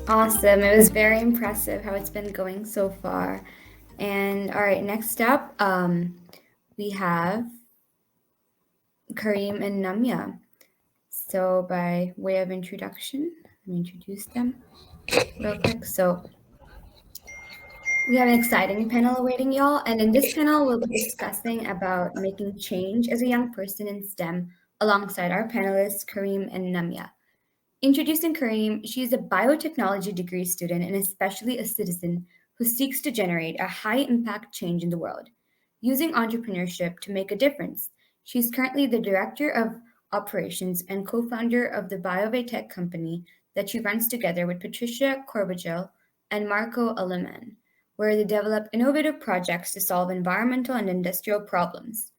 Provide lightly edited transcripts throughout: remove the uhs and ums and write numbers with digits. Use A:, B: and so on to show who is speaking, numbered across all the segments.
A: Awesome. It was very impressive how it's been going so far. And all right, next up, we have Kareem and Namya. So, by way of introduction, let me introduce them real quick. So, we have an exciting panel awaiting y'all, and in this panel, we'll be discussing about making change as a young person in STEM alongside our panelists, Kareem and Namya. Introducing Kareem, she is a biotechnology degree student and especially a citizen who seeks to generate a high impact change in the world, using entrepreneurship to make a difference. She's currently the director of operations and co founder of the BioVatech company that she runs together with Patricia Corbagel and Marco Aleman, where they develop innovative projects to solve environmental and industrial problems.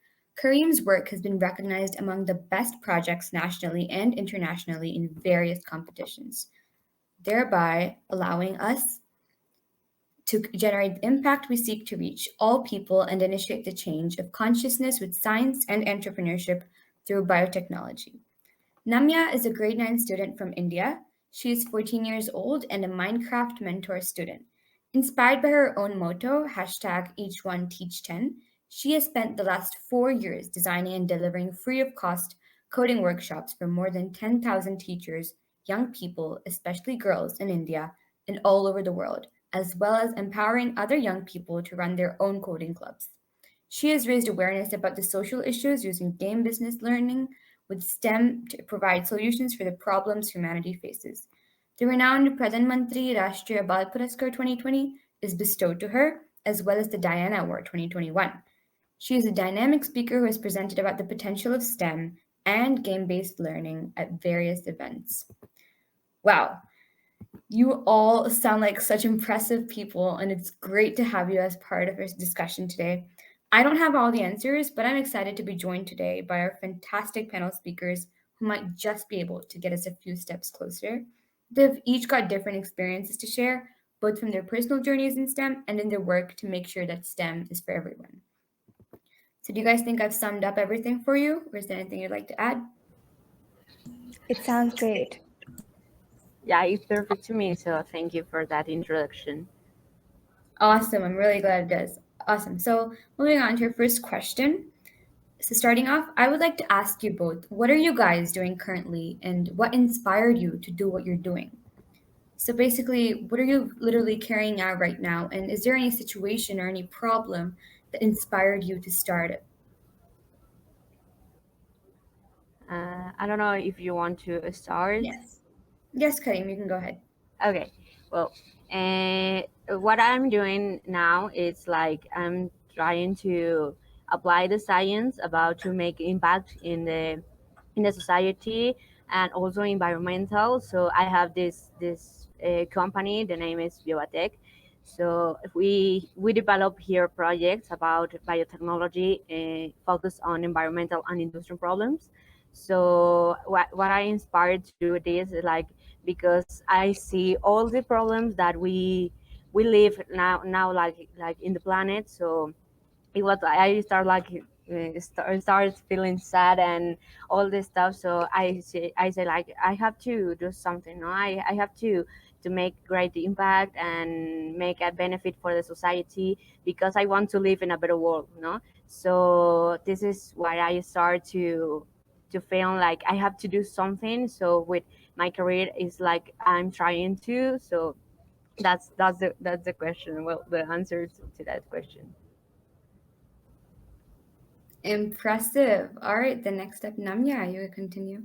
A: Kareem's work has been recognized among the best projects nationally and internationally in various competitions, thereby allowing us to generate the impact we seek to reach all people and initiate the change of consciousness with science and entrepreneurship through biotechnology. Namya is a grade 9 student from India. She is 14 years old and a Minecraft mentor student. Inspired by her own motto, hashtag each one teach 10, she has spent the last 4 years designing and delivering free of cost coding workshops for more than 10,000 teachers, young people, especially girls in India and all over the world, as well as empowering other young people to run their own coding clubs. She has raised awareness about the social issues using game business learning with STEM to provide solutions for the problems humanity faces. The renowned Pradhan Mantri Rashtriya Bal Puraskar 2020 is bestowed to her, as well as the Diana Award 2021. She is a dynamic speaker who has presented about the potential of STEM and game based learning at various events. Wow, you all sound like such impressive people, and it's great to have you as part of this discussion today. I don't have all the answers, but I'm excited to be joined today by our fantastic panel speakers who might just be able to get us a few steps closer. They've each got different experiences to share, both from their personal journeys in STEM and in their work to make sure that STEM is for everyone. So, do you guys think I've summed up everything for you, or is there anything you'd like to add?
B: It sounds great.
C: Yeah, it's perfect to me. So thank you for that introduction.
A: Awesome. I'm really glad it does. Awesome. So, moving on to your first question. So, starting off, I would like to ask you both, what are you guys doing currently and what inspired you to do what you're doing? So, basically, what are you literally carrying out right now? And is there any situation or any problem that inspired you to start it?
C: I don't know if you want to start.
A: Yes. Yes, Karim, you can go ahead.
C: Okay. Well, what I'm doing now is like I'm trying to apply the science about to make impact in the society and also environmental. So I have this company. The name is Biovatech. So we develop here projects about biotechnology focused on environmental and industrial problems. So what I inspired to do this is like because I see all the problems that we live now like in the planet. So it was I start like start feeling sad and all this stuff. So I say like I have to do something. No, I have to make great impact and make a benefit for the society because I want to live in a better world. No, so this is why I start to feel like I have to do something. So with my career is like I'm trying to. So that's the question. Well, the answer to that question.
A: Impressive. All right, the next step, Namya, you continue.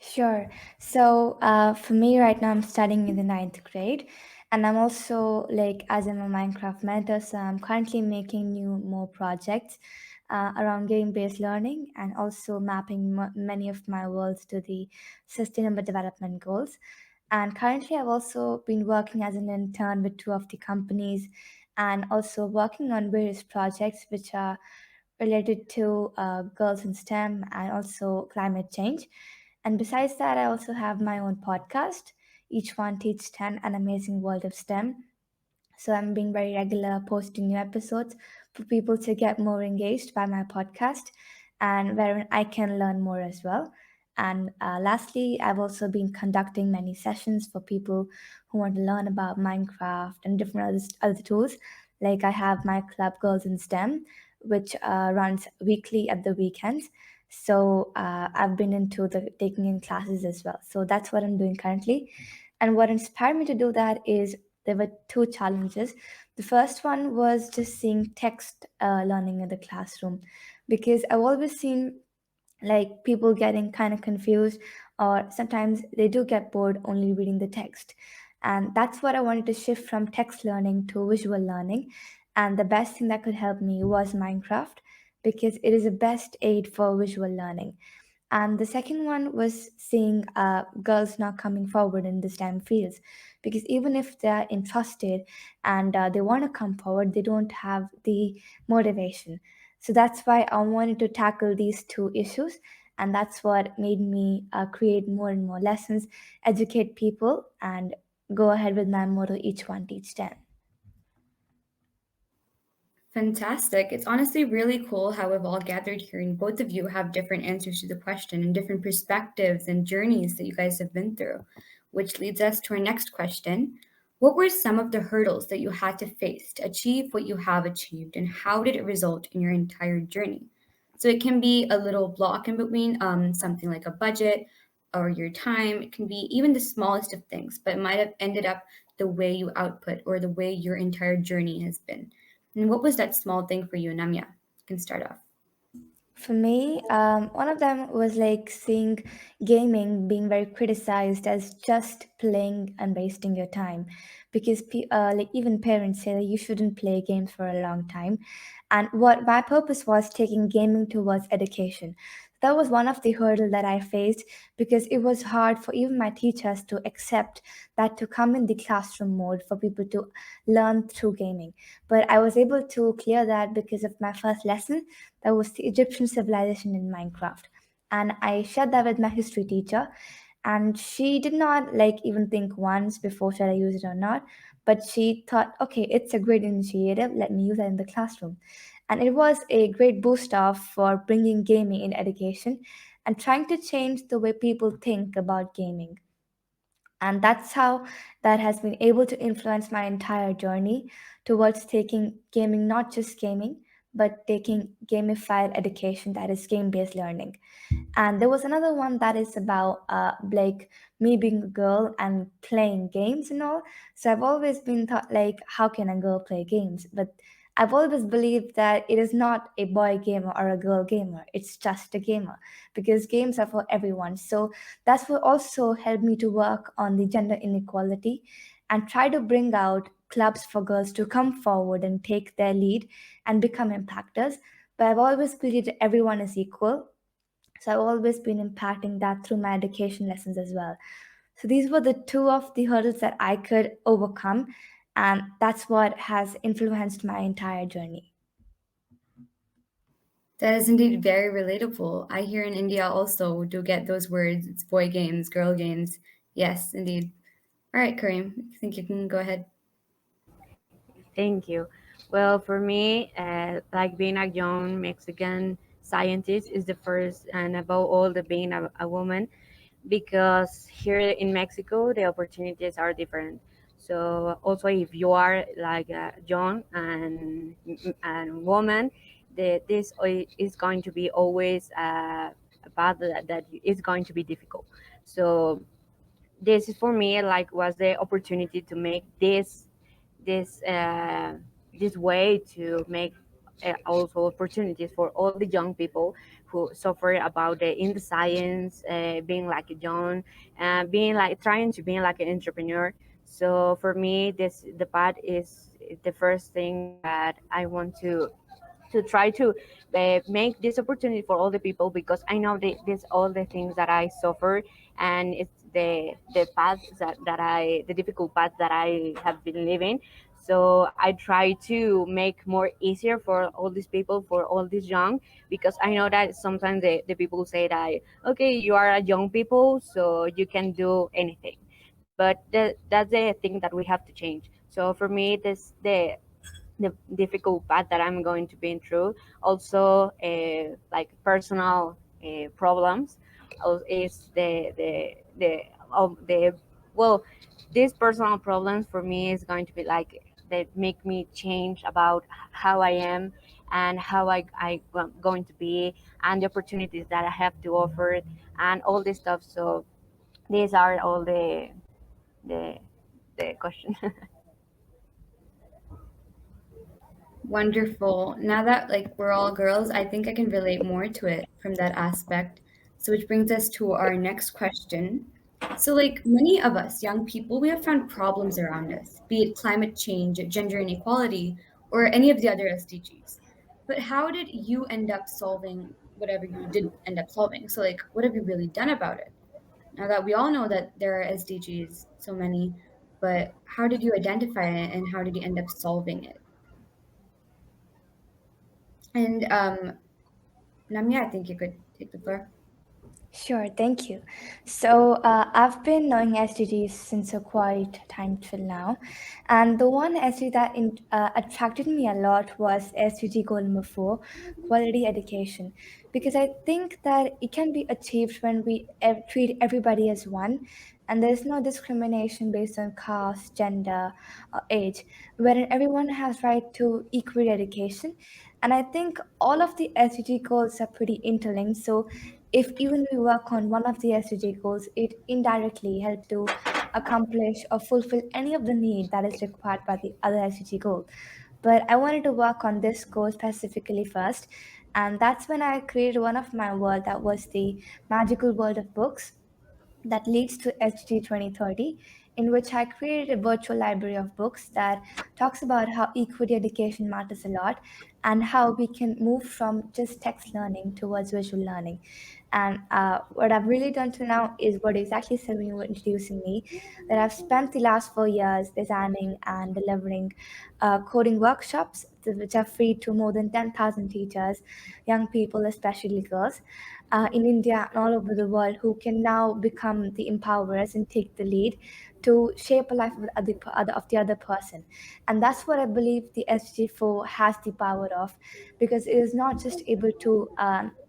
B: Sure. So, for me right now, I'm studying in the ninth grade, and I'm also like as I'm a Minecraft mentor, so I'm currently making new more projects around game-based learning and also mapping many of my worlds to the Sustainable Development Goals. And currently, I've also been working as an intern with two of the companies, and also working on various projects which are related to girls in STEM and also climate change. And besides that, I also have my own podcast, Each One Teach 10, An Amazing World of STEM. So I'm being very regular, posting new episodes for people to get more engaged by my podcast and wherein I can learn more as well. And lastly, I've also been conducting many sessions for people who want to learn about Minecraft and different other tools. Like I have my club Girls in STEM, which runs weekly at the weekends. So I've been into the taking in classes as well. So that's what I'm doing currently. And what inspired me to do that is there were two challenges. The first one was just seeing text learning in the classroom, because I've always seen like people getting kind of confused, or sometimes they do get bored only reading the text. And that's what I wanted to shift from text learning to visual learning. And the best thing that could help me was Minecraft, because it is the best aid for visual learning. And the second one was seeing girls not coming forward in the STEM fields, because even if they're interested and they want to come forward, they don't have the motivation. So that's why I wanted to tackle these two issues. And that's what made me create more and more lessons, educate people, and go ahead with my motto, each one teach 10.
A: Fantastic. It's honestly really cool how we've all gathered here, and both of you have different answers to the question and different perspectives and journeys that you guys have been through, which leads us to our next question. What were some of the hurdles that you had to face to achieve what you have achieved, and how did it result in your entire journey? So it can be a little block in between, something like a budget or your time. It can be even the smallest of things, but it might have ended up the way you output or the way your entire journey has been. And what was that small thing for you, Namya? You can start off.
B: For me, one of them was like seeing gaming being very criticized as just playing and wasting your time, because like even parents say that you shouldn't play games for a long time. And what my purpose was taking gaming towards education. That was one of the hurdle that I faced, because it was hard for even my teachers to accept that to come in the classroom mode for people to learn through gaming. But I was able to clear that because of my first lesson, that was the Egyptian civilization in Minecraft. And I shared that with my history teacher, and she did not like even think once before should I use it or not. But she thought, okay, it's a great initiative. Let me use that in the classroom. And it was a great boost off for bringing gaming in education and trying to change the way people think about gaming. And that's how that has been able to influence my entire journey towards taking gaming, not just gaming, but taking gamified education, that is game based learning. And there was another one that is about like me being a girl and playing games and all. So I've always been thought like, how can a girl play games? But I've always believed that it is not a boy gamer or a girl gamer, it's just a gamer, because games are for everyone. So that's what also helped me to work on the gender inequality and try to bring out clubs for girls to come forward and take their lead and become impactors. But I've always believed that everyone is equal, so I've always been impacting that through my education lessons as well. So these were the two of the hurdles that I could overcome, and that's what has influenced my entire journey.
A: That is indeed very relatable. I hear in India also do get those words. It's boy games, girl games. Yes, indeed. All right, Kareem, I think you can go ahead.
C: Thank you. Well, for me, like being a young Mexican scientist is the first, and above all, the being a woman, because here in Mexico the opportunities are different. So also, if you are like young and woman, this is going to be always a path that is going to be difficult. So this is for me like was the opportunity to make this this way to make also opportunities for all the young people who suffer about the in the science, being like a young, being like trying to be like an entrepreneur. So for me, this the path is the first thing that I want to try to make this opportunity for all the people, because I know this all the things that I suffer, and it's the path that I the difficult path that I have been living. So I try to make more easier for all these people, for all these young, because I know that sometimes the people say that okay, you are a young people, so you can do anything, but that's the thing that we have to change. So for me, this the difficult path that I'm going to be through. Also, like personal problems. is the well, these personal problems for me is going to be like that make me change about how I am and how I going to be, and the opportunities that I have to offer, and all this stuff. So these are all the the question.
A: Wonderful. Now that like we're all girls, I think I can relate more to it from that aspect. So which brings us to our next question. So like many of us young people, we have found problems around us, be it climate change, gender inequality, or any of the other SDGs. But how did you end up solving whatever you did end up solving? So like what have you really done about it? Now that we all know that there are SDGs, so many, but how did you identify it and how did you end up solving it? And Namia, I think you could take the floor.
B: Sure, thank you. So I've been knowing SDGs since a quite time till now, and the one SDG that attracted me a lot was SDG goal number 4, quality education, because I think that it can be achieved when we treat everybody as one, and there's no discrimination based on caste, gender, or age, wherein everyone has right to equal education. And I think all of the SDG goals are pretty interlinked. So if even we work on one of the SDG goals, it indirectly helps to accomplish or fulfill any of the need that is required by the other SDG goal. But I wanted to work on this goal specifically first, and that's when I created one of my world that was the magical world of books that leads to SDG 2030, in which I created a virtual library of books that talks about how equity education matters a lot and how we can move from just text learning towards visual learning. And what I've really done till now is what exactly said when you were introducing me, that I've spent the last 4 years designing and delivering coding workshops, which are free to more than 10,000 teachers, young people, especially girls, in India and all over the world, who can now become the empowerers and take the lead to shape a life of the other person. And that's what I believe the SG4 has the power of, because it is not just able to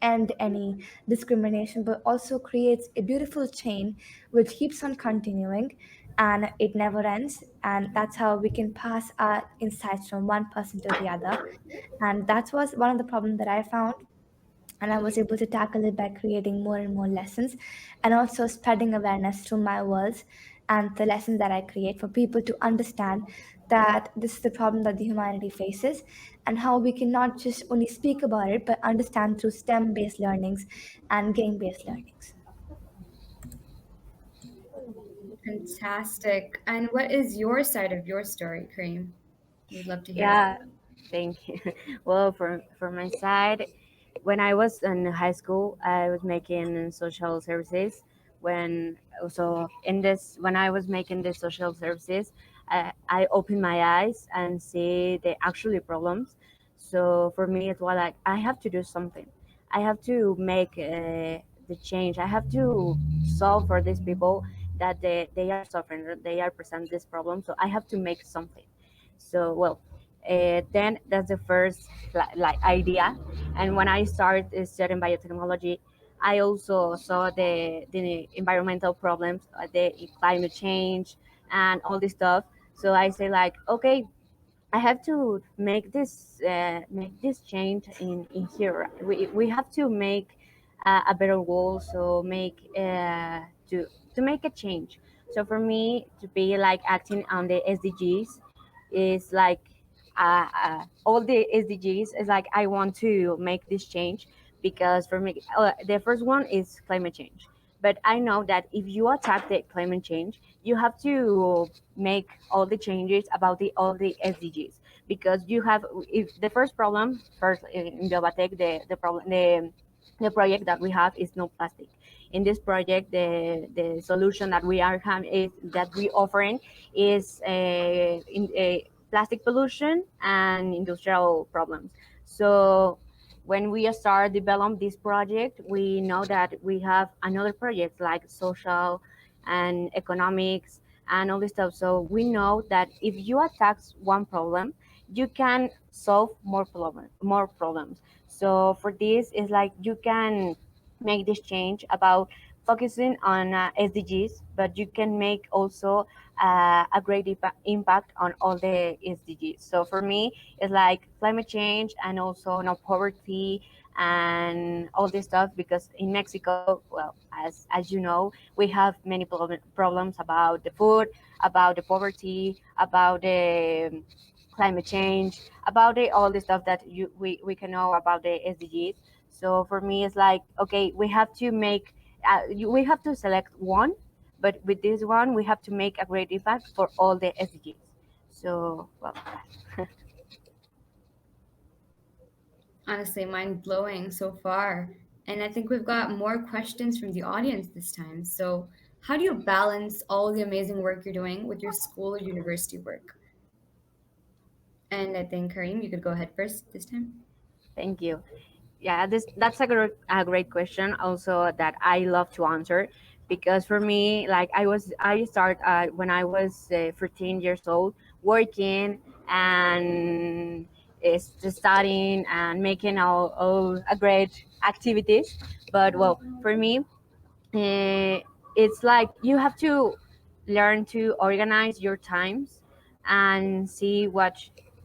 B: end any discrimination, but also creates a beautiful chain which keeps on continuing and it never ends. And that's how we can pass our insights from one person to the other. And that was one of the problems that I found, and I was able to tackle it by creating more and more lessons and also spreading awareness through my worlds and the lessons that I create for people to understand that this is the problem that the humanity faces and how we can not just only speak about it but understand through STEM based learnings and game based learnings.
A: Fantastic. And what is your side of your story, Kareem? We'd love to hear it.
C: Yeah, thank you. Well, for my side, when I was in high school, I was making social services. When so in this when I was making the social services, I opened my eyes and see the actually problems. So for me, it was like I have to do something. I have to make the change. I have to solve for these people that they are suffering. They are present this problem. So I have to make something. So well, then that's the first like idea. And when I started studying biotechnology, I also saw the environmental problems, the climate change, and all this stuff. So I say like, okay, I have to make this change in here. We have to make a better world. So to make a change. So for me to be like acting on the SDGs is like all the SDGs is like I want to make this change because for me the first one is climate change. But I know that if you attack the climate change, you have to make all the changes about the all the SDGs because you have if the first problem first in Biobatech the problem the project that we have is no plastic. In this project, the solution that we are having is that we offering is in a plastic pollution and industrial problems. So when we start develop this project, we know that we have another project like social and economics and all this stuff. So we know that if you attack one problem, you can solve more problems. So for this, it's like you can make this change about focusing on SDGs, but you can make also a great impact on all the SDGs. So for me, it's like climate change and also no poverty and all this stuff, because in Mexico, well, as you know, we have many problems about the food, about the poverty, about the climate change, about all the stuff that we can know about the SDGs. So for me, it's like, okay, we have to make, we have to select one, but with this one, we have to make a great impact for all the SDGs. So, well,
A: Honestly, mind blowing so far. And I think we've got more questions from the audience this time. So, how do you balance all the amazing work you're doing with your school or university work? And I think, Kareem, you could go ahead first this time.
C: thank you. Yeah, that's a great question also that I love to answer, because for me, like I start when I was 13 years old, working and studying and making all a great activities. But well, for me, uh, it's like you have to learn to organize your times and see what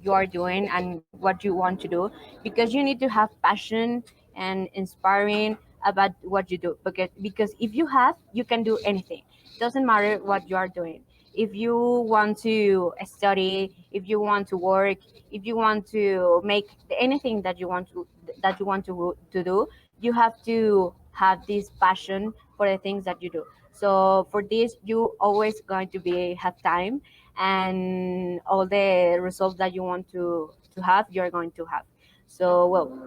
C: you are doing and what you want to do, because you need to have passion and inspiring about what you do, because if you have, you can do anything. Doesn't matter what you are doing. If you want to study, if you want to work, if you want to make anything that you want to do, you have to have this passion for the things that you do. So for this, you always going to be have time, and all the results that you want to have, you're going to have. So well,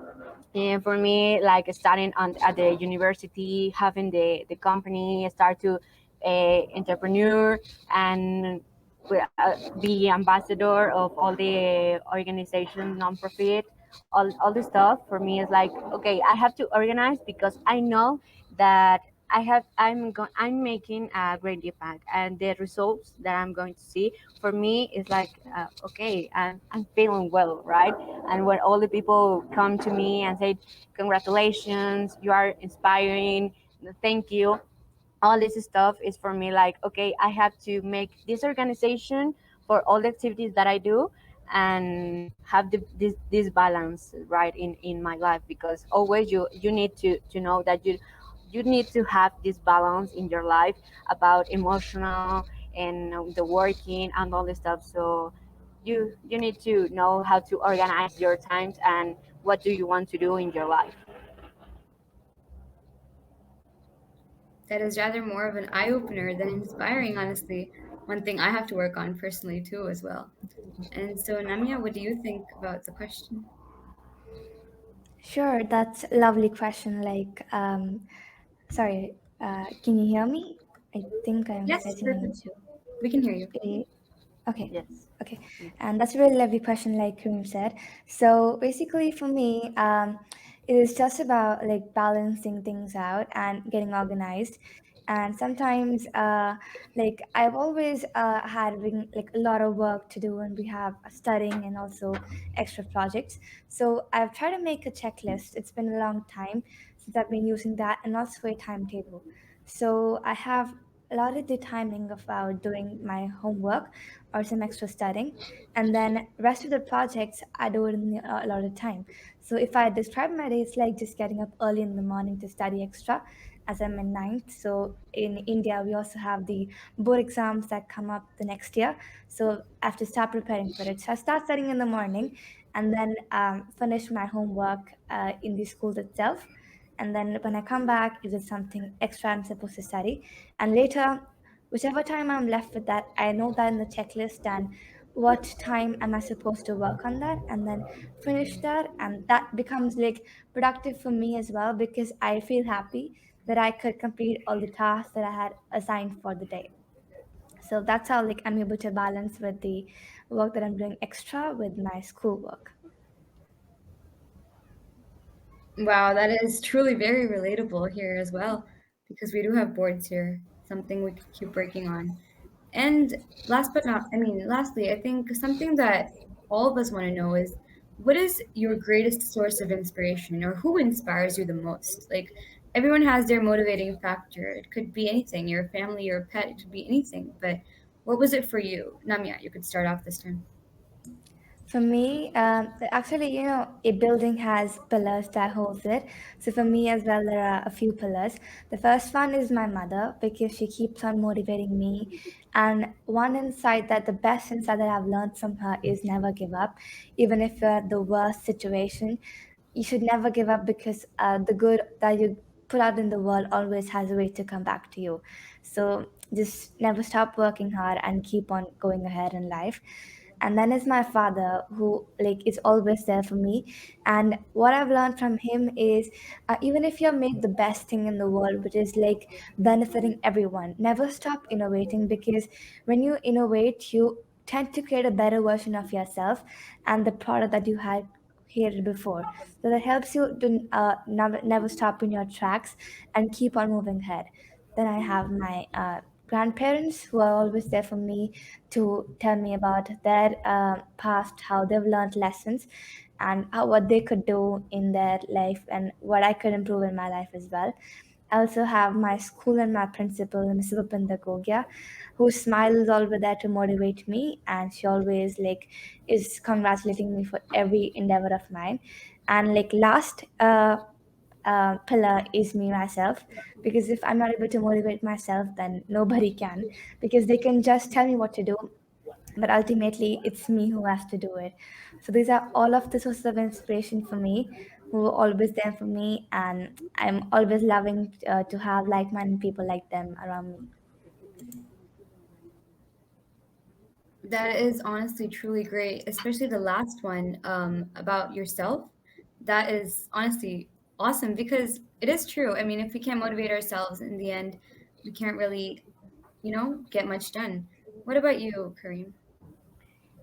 C: and for me, like starting at the university, having the company, start to entrepreneur and be ambassador of all the organization, nonprofit, all the stuff. For me, is like, okay, I have to organize, because I know that I'm making a great impact, and the results that I'm going to see for me is like, okay, I'm feeling well, right? And when all the people come to me and say, congratulations, you are inspiring, thank you, all this stuff is for me like, okay, I have to make this organization for all the activities that I do, and have this balance right in my life, because always you need to know that you need to have this balance in your life about emotional and the working and all this stuff. So you need to know how to organize your times and what do you want to do in your life.
A: That is rather more of an eye opener than inspiring, honestly. One thing I have to work on personally, too, as well. And so, Namia, what do you think about the question?
B: Sure, that's a lovely question. Sorry, can you hear me? I think I'm
A: Yes,
B: getting
A: perfect.
B: into
A: We can hear you.
B: a. Okay,
C: Yes.
B: okay, and that's a really lovely question, like Kareem said. So basically, for me, it is just about like balancing things out and getting organized. And sometimes, like I've always having like a lot of work to do, and we have studying and also extra projects. So I've tried to make a checklist. It's been a long time since I've been using that, and also a timetable. So I have allotted the timing about doing my homework or some extra studying, and then rest of the projects I do it in a lot of time. So if I describe my day, it's like just getting up early in the morning to study extra, as I'm in ninth. So in India we also have the board exams that come up the next year, so I have to start preparing for it. So I start studying in the morning, and then finish my homework in the school itself. And then when I come back, if there's something extra I'm supposed to study, and later, whichever time I'm left with that, I know that in the checklist, and what time am I supposed to work on that, and then finish that. And that becomes like productive for me as well, because I feel happy that I could complete all the tasks that I had assigned for the day. So that's how like I'm able to balance with the work that I'm doing extra with my schoolwork.
A: Wow, that is truly very relatable here as well, because we do have boards here, something we could keep working on. And last but not, I mean, lastly, I think something that all of us want to know is what is your greatest source of inspiration or who inspires you the most? Like, everyone has their motivating factor. It could be anything, your family, your pet, it could be anything. But what was it for you? Namia, you could start off this time.
B: For me, actually, a building has pillars that holds it. So for me as well, there are a few pillars. The first one is my mother because she keeps on motivating me. And one insight that the best insight that I've learned from her is never give up, even if you're at the worst situation. You should never give up because the good that you put out in the world always has a way to come back to you. So just never stop working hard and keep on going ahead in life. And then is my father, who like is always there for me. And what I've learned from him is, even if you make the best thing in the world, which is like benefiting everyone, never stop innovating, because when you innovate, you tend to create a better version of yourself and the product that you had created before. So that helps you to never stop in your tracks and keep on moving ahead. Then I have my grandparents, who are always there for me to tell me about their past, how they've learned lessons, and what they could do in their life and what I could improve in my life as well. I also have my school and my principal, Ms. Vipinda Gogia, whose smile is always there to motivate me, and she always like is congratulating me for every endeavor of mine. And like last pillar is me myself, because if I'm not able to motivate myself, then nobody can, because they can just tell me what to do, but ultimately it's me who has to do it. So these are all of the sources of inspiration for me, who are always there for me, and I'm always loving to have like-minded people like them around me.
A: That is honestly truly great, especially the last one about yourself. That is honestly awesome because it is true. I mean, if we can't motivate ourselves in the end, we can't really, get much done. What about you, Kareem?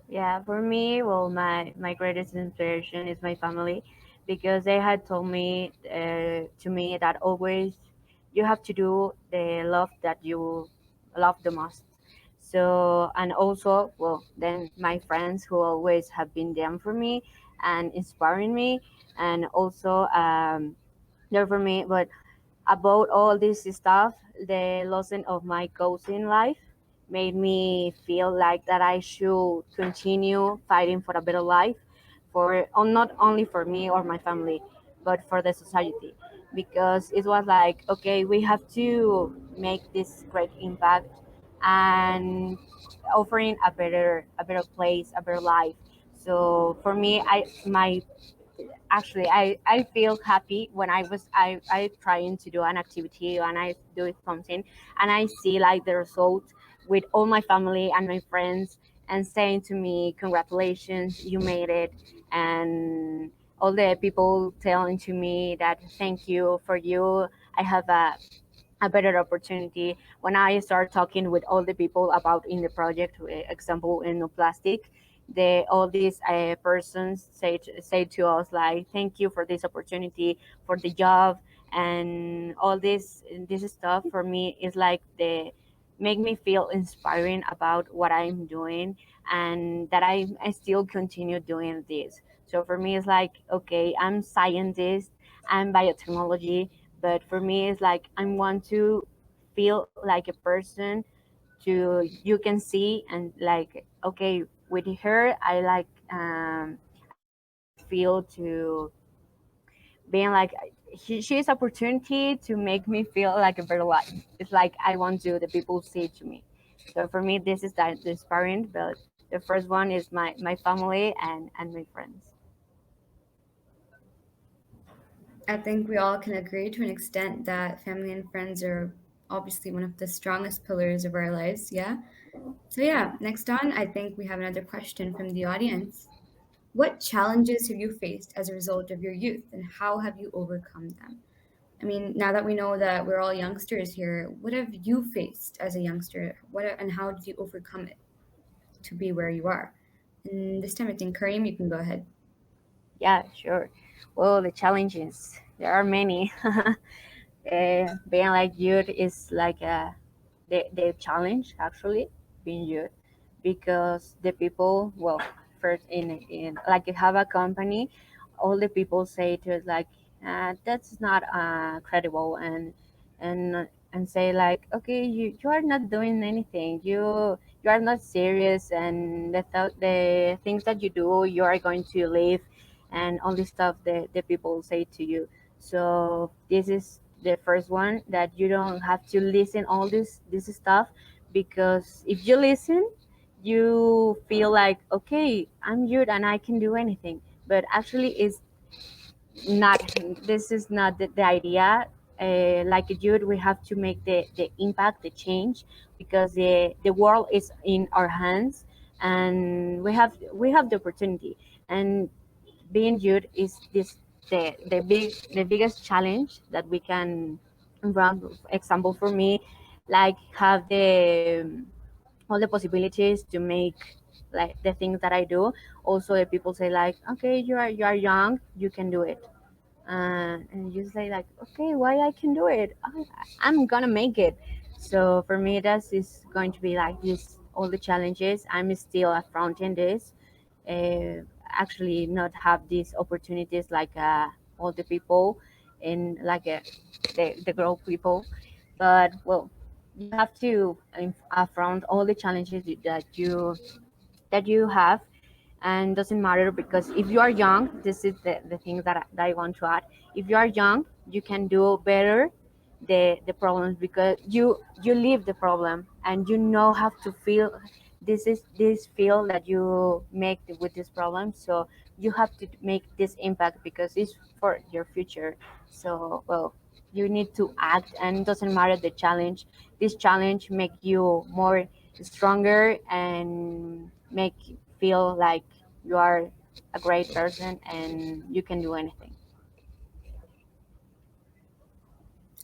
C: Yeah, for me, well, my greatest inspiration is my family, because they had told me to me that always you have to do the love that you love the most. So, and also, well, then my friends who always have been there for me and inspiring me, and also there for me. But about all this stuff, the lesson of my goals in life made me feel like that I should continue fighting for a better life, for not only for me or my family, but for the society. Because it was like, okay, we have to make this great impact and offering a better place, a better life. So for me, my actually I feel happy when I trying to do an activity and I do it something and I see like the result with all my family and my friends and saying to me, congratulations, you made it. And all the people telling to me that thank you, for you I have a better opportunity. When I start talking with all the people about in the project, example in no plastic, the all these persons say to us like, thank you for this opportunity, for the job, and all this stuff for me is like the make me feel inspiring about what I'm doing, and that I still continue doing this. So for me it's like, okay, I'm scientist, I'm biotechnology, but for me it's like I want to feel like a person to you can see, and like, okay, with her I like I feel to being like she's opportunity to make me feel like a better life. It's like I want to the people say to me. So for me this is that inspiring, but the first one is my family and my friends.
A: I think we all can agree to an extent that family and friends are obviously one of the strongest pillars of our lives. Yeah. So, yeah, next on, I think we have another question from the audience. What challenges have you faced as a result of your youth and how have you overcome them? I mean, now that we know that we're all youngsters here, what have you faced as a youngster? And how did you overcome it to be where you are? And this time, I think Kareem, you can go ahead.
C: Yeah, sure. Well, the challenges, there are many. Being like youth is like the challenge actually, being youth, because the people, well, first in like you have a company, all the people say to us like, That's not credible. And say like, okay, you are not doing anything, you are not serious, and the things that you do, you are going to leave, and all this stuff that the people say to you. So this is the first one, that you don't have to listen all this stuff, because if you listen, you feel like, okay, I'm good and I can do anything. But actually it's not, this is not the idea. Like a youth, we have to make the impact, the change, because the world is in our hands, and we have the opportunity. And being youth is this the biggest challenge that we can run. Example for me, like have all the possibilities to make like the things that I do. Also, if people say like, okay, you are young, you can do it, and you say like, okay, why I can do it, I'm gonna make it. So for me, that is going to be like this, all the challenges I'm still affronting this, actually not have these opportunities like all the people in like the girl people. But well, you have to affront all the challenges that you have. And doesn't matter, because if you are young, this is the thing that I want to add. If you are young, you can do better the problems, because you live the problem, and you know how to feel. This is this feel that you make with this problem. So you have to make this impact, because it's for your future. So well, you need to act, and it doesn't matter the challenge. This challenge make you more stronger, and make feel like you are a great person and you can do anything.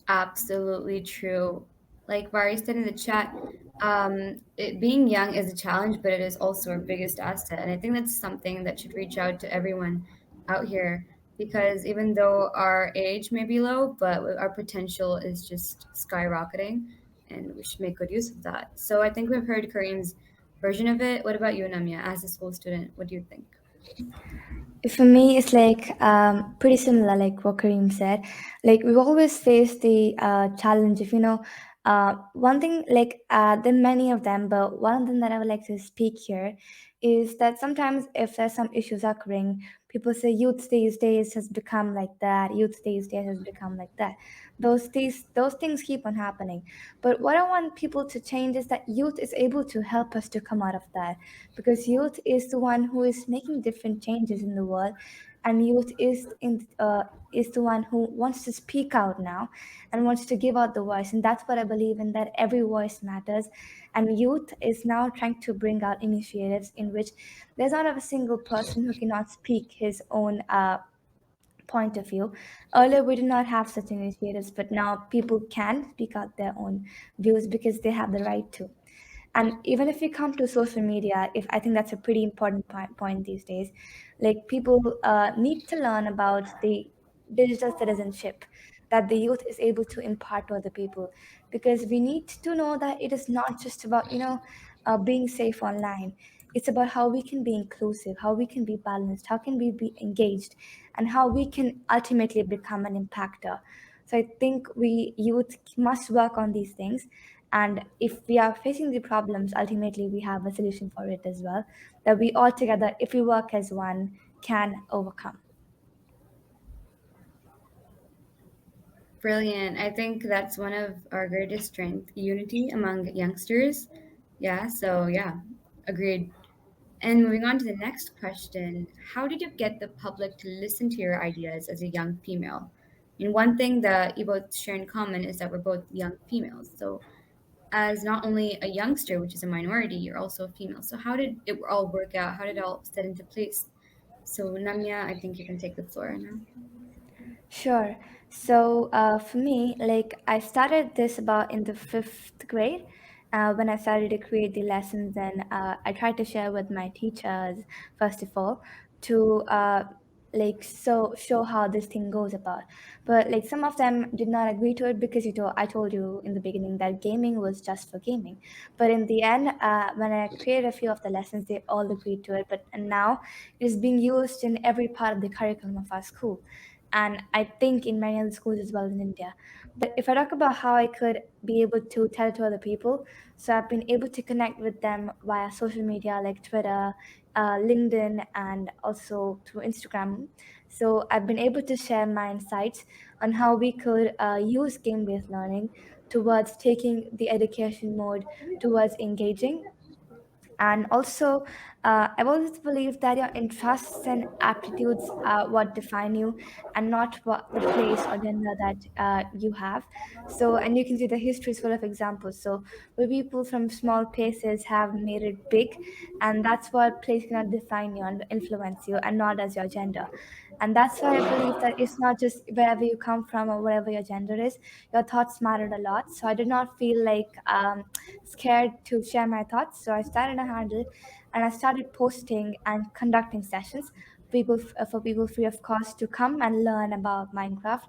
A: Absolutely true. Like Vari said in the chat, being young is a challenge, but it is also our biggest asset. And I think that's something that should reach out to everyone out here, because even though our age may be low, but our potential is just skyrocketing, and we should make good use of that. So I think we've heard Kareem's version of it. What about you, Namia, as a school student? What do you think?
B: For me, it's like pretty similar, like what Kareem said. Like we've always faced the challenge of, one thing, like there are many of them, but one of them that I would like to speak here is that sometimes if there's some issues occurring, people say youth these days has become like that, youth these days has become like that. Those things keep on happening. But what I want people to change is that youth is able to help us to come out of that, because youth is the one who is making different changes in the world, and youth is the one who wants to speak out now and wants to give out the voice. And that's what I believe in, that every voice matters. And youth is now trying to bring out initiatives in which there's not a single person who cannot speak his own point of view. Earlier, we did not have such initiatives, but now people can speak out their own views because they have the right to. And even if we come to social media, if I think that's a pretty important point these days, like people need to learn about the digital citizenship that the youth is able to impart to other people, because we need to know that it is not just about being safe online. It's about how we can be inclusive, how we can be balanced, how can we be engaged, and how we can ultimately become an impactor. So I think we youth must work on these things, and if we are facing the problems, ultimately we have a solution for it as well, that we all together, if we work as one, can overcome.
A: Brilliant. I think that's one of our greatest strength, unity among youngsters. Yeah, so yeah, agreed. And moving on to the next question, how did you get the public to listen to your ideas as a young female? And one thing that you both share in common is that we're both young females. So, as not only a youngster, which is a minority, you're also a female. So, how did it all work out? How did it all set into place? So, Namia, I think you can take the floor now.
B: Sure. So for me, like I started this about in the fifth grade, when I started to create the lessons, and I tried to share with my teachers first of all to like show how this thing goes about. But like some of them did not agree to it, because I told you in the beginning that gaming was just for gaming. But in the end, when I created a few of the lessons, they all agreed to it. But and now it is being used in every part of the curriculum of our school. and I think in many other schools as well in India. But if I talk about how I could be able to tell it to other people, so I've been able to connect with them via social media like Twitter, LinkedIn, and also through Instagram. So I've been able to share my insights on how we could use game-based learning towards taking the education mode towards engaging. And also, I've always believed that your interests and aptitudes are what define you, and not what the place or gender that you have. So, and you can see the history is full of examples. So where people from small places have made it big, and that's what place cannot define you and influence you, and not as your gender. And that's why I believe that it's not just wherever you come from or whatever your gender is, your thoughts mattered a lot. So I did not feel like scared to share my thoughts. So I started a handle, and I started posting and conducting sessions for people free of cost to come and learn about Minecraft.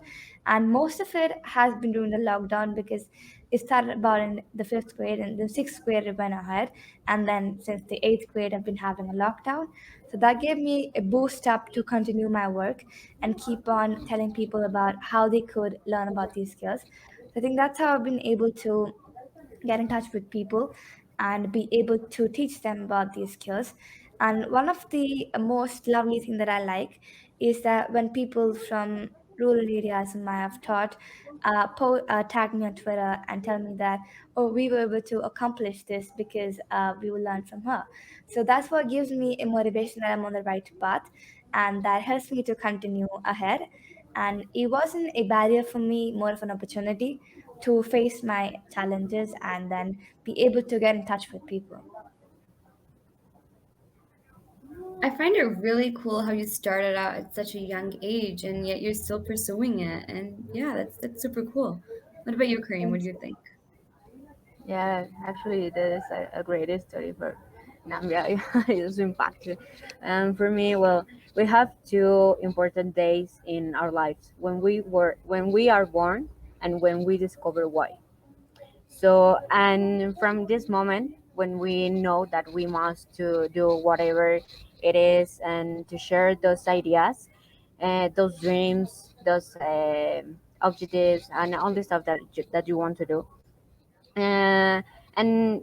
B: And most of it has been during the lockdown, because it started about in the fifth grade, and the sixth grade it went ahead. And then since the eighth grade, I've been having a lockdown. So that gave me a boost up to continue my work and keep on telling people about how they could learn about these skills. So I think that's how I've been able to get in touch with people and be able to teach them about these skills. And one of the most lovely thing that I like is that when people from rural areas whom I have taught tag me on Twitter and tell me that, oh, we were able to accomplish this because we will learn from her. So that's what gives me a motivation that I'm on the right path, and that helps me to continue ahead. And it wasn't a barrier for me, more of an opportunity to face my challenges and then be able to get in touch with people.
A: I find it really cool how you started out at such a young age and yet you're still pursuing it. And yeah, that's super cool. What about you, Kareem? What do you think?
C: Yeah, actually, that is a great story for Nambia. It's impacted. And for me, well, we have two important days in our lives: when we are born and when we discover why. So, and from this moment, when we know that we must to do whatever it is and to share those ideas, those dreams, those objectives, and all the stuff that you want to do. And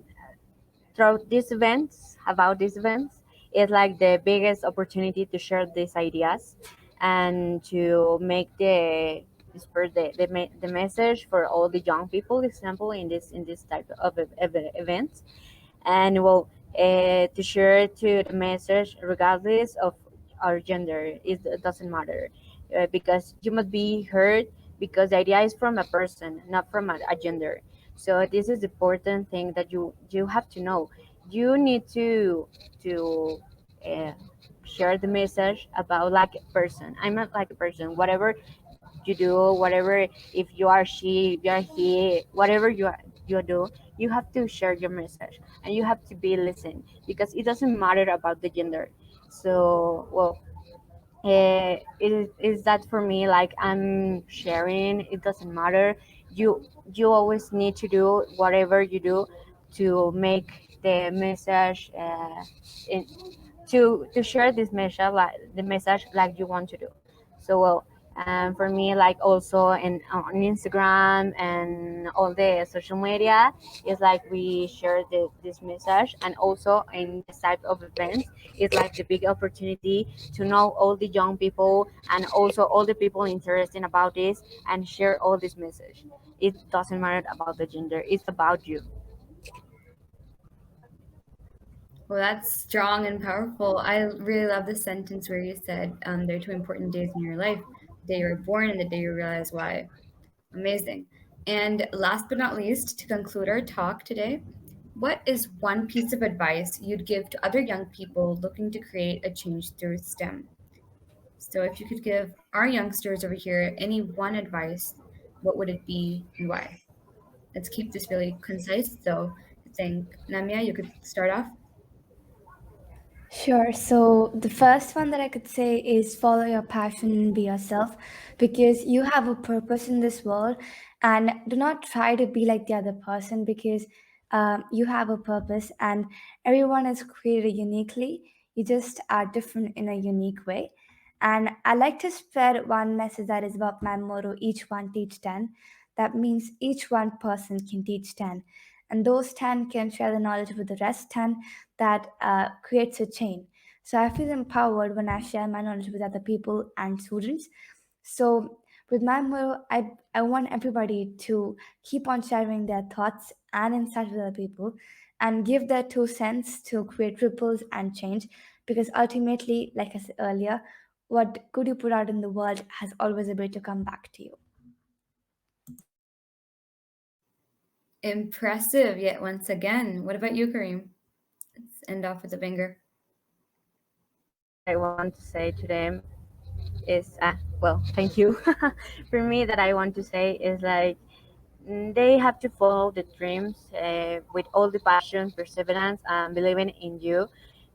C: throughout these events, about these events, it's like the biggest opportunity to share these ideas and to make spread the message for all the young people, example in this type of events. And well, to share to the message regardless of our gender, it doesn't matter, because you must be heard, because the idea is from a person, not from a gender. So this is the important thing that you have to know. You need to uh, share the message about like a person. I'm not like a person, whatever you do, whatever, if you are she, if you are he, whatever you do, you have to share your message and you have to be listened, because it doesn't matter about the gender. So well, it is that for me, like I'm sharing, it doesn't matter. You always need to do whatever you do to make the message in, to share this message, like the message like you want to do. So well, for me, like also in on Instagram and all the social media, it's like we share this message, and also in this type of events, it's like the big opportunity to know all the young people and also all the people interested about this and share all this message. It doesn't matter about the gender, it's about you.
A: Well, that's strong and powerful. I really love the sentence where you said there are two important days in your life: the day you were born and the day you realize why. Amazing. And last but not least, to conclude our talk today, what is one piece of advice you'd give to other young people looking to create a change through STEM? So, if you could give our youngsters over here any one advice, what would it be and why? Let's keep this really concise. So, I think, Namia, you could start off.
B: Sure. So the first one that I could say is follow your passion and be yourself, because you have a purpose in this world, and do not try to be like the other person, because you have a purpose and everyone is created uniquely. You just are different in a unique way. And I like to spread one message that is about my motto, each one teach 10. That means each one person can teach 10. And those 10 can share the knowledge with the rest 10 that creates a chain. So I feel empowered when I share my knowledge with other people and students. So with my motto, I want everybody to keep on sharing their thoughts and insights with other people and give their 2 cents to create ripples and change. Because ultimately, like I said earlier, what good you put out in the world has always a way to come back to you.
A: Impressive yet once again. What about you, Kareem? Let's end off with a banger.
C: I want to say to them is, well, thank you. For me, that I want to say is like, they have to follow the dreams with all the passion, perseverance, and believing in you,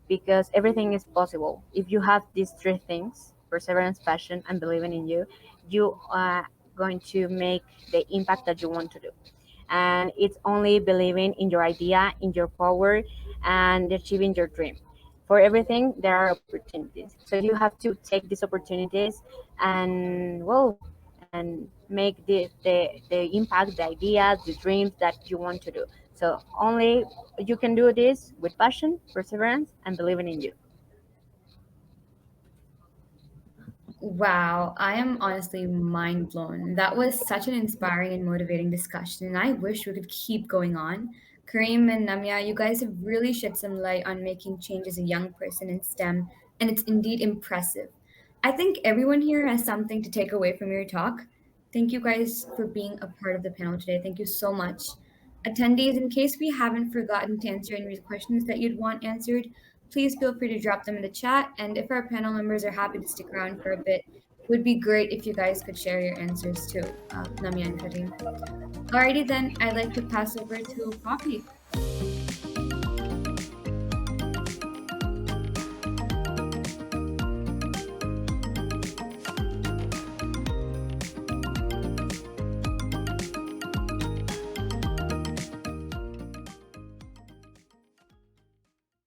C: because everything is possible. If you have these 3 things, perseverance, passion, and believing in you, you are going to make the impact that you want to do. And it's only believing in your idea, in your power, and achieving your dream. For everything, there are opportunities. So you have to take these opportunities and, well, and make the impact, the ideas, the dreams that you want to do. So only you can do this with passion, perseverance, and believing in you.
A: Wow, I am honestly mind blown. That was such an inspiring and motivating discussion, and I wish we could keep going on. Kareem and Namya, you guys have really shed some light on making change as a young person in STEM, and it's indeed impressive. I think everyone here has something to take away from your talk. Thank you guys for being a part of the panel today. Thank you so much. Attendees, in case we haven't forgotten to answer any questions that you'd want answered, please feel free to drop them in the chat. And if our panel members are happy to stick around for a bit, it would be great if you guys could share your answers too, Namia and Karim. Alrighty then, I'd like to pass over to Poppy.